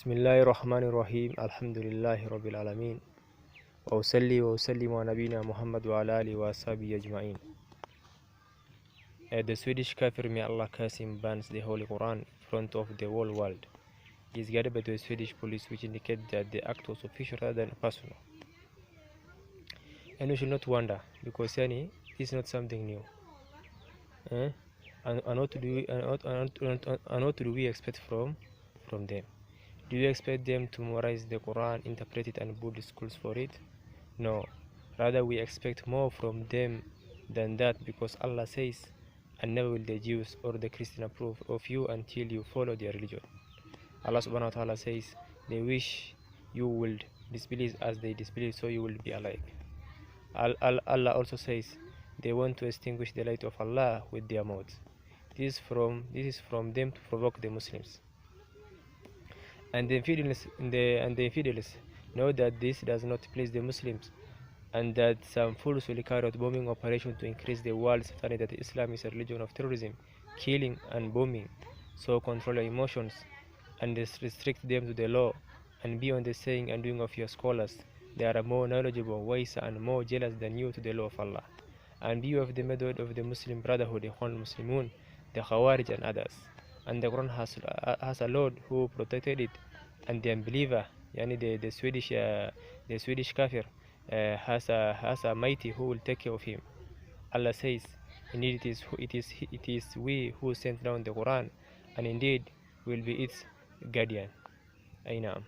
بسم الله الرحمن الرحيم الحمد لله رب العالمين وأصلي وأسلم على نبينا محمد وعلى آله وأصحابه أجمعين. The Swedish kafir, may Allah curse him, bans the Holy Quran in front of the whole world. He is guided by the Swedish police, which indicate that the act was official rather than personal. And we should not wonder, because this is not something new. And what do we expect from them? Do you expect them to memorize the Quran, interpret it, and build schools for it? No. Rather, we expect more from them than that, because Allah says, "And never will the Jews or the Christians approve of you until you follow their religion." Allah subhanahu wa ta'ala says, "They wish you would disbelieve as they disbelieve, so you will be alike." Allah also says, "They want to extinguish the light of Allah with their mouths." This is from them to provoke the Muslims. And the infidels know that this does not please the Muslims, and that some fools will carry out bombing operation to increase the world's understanding that Islam is a religion of terrorism, killing, and bombing. So control your emotions and restrict them to the law, and be on the saying and doing of your scholars. They are more knowledgeable, wiser, and more jealous than you to the law of Allah. And be of the method of the Muslim Brotherhood, the Ikhwan Muslimun, the Khawarij, and others. And the Quran has a Lord who protected it, and the unbeliever, the Swedish kafir, has a mighty who will take care of him. Allah says, "Indeed, it is we who sent down the Quran, and indeed will be its guardian." Ainam.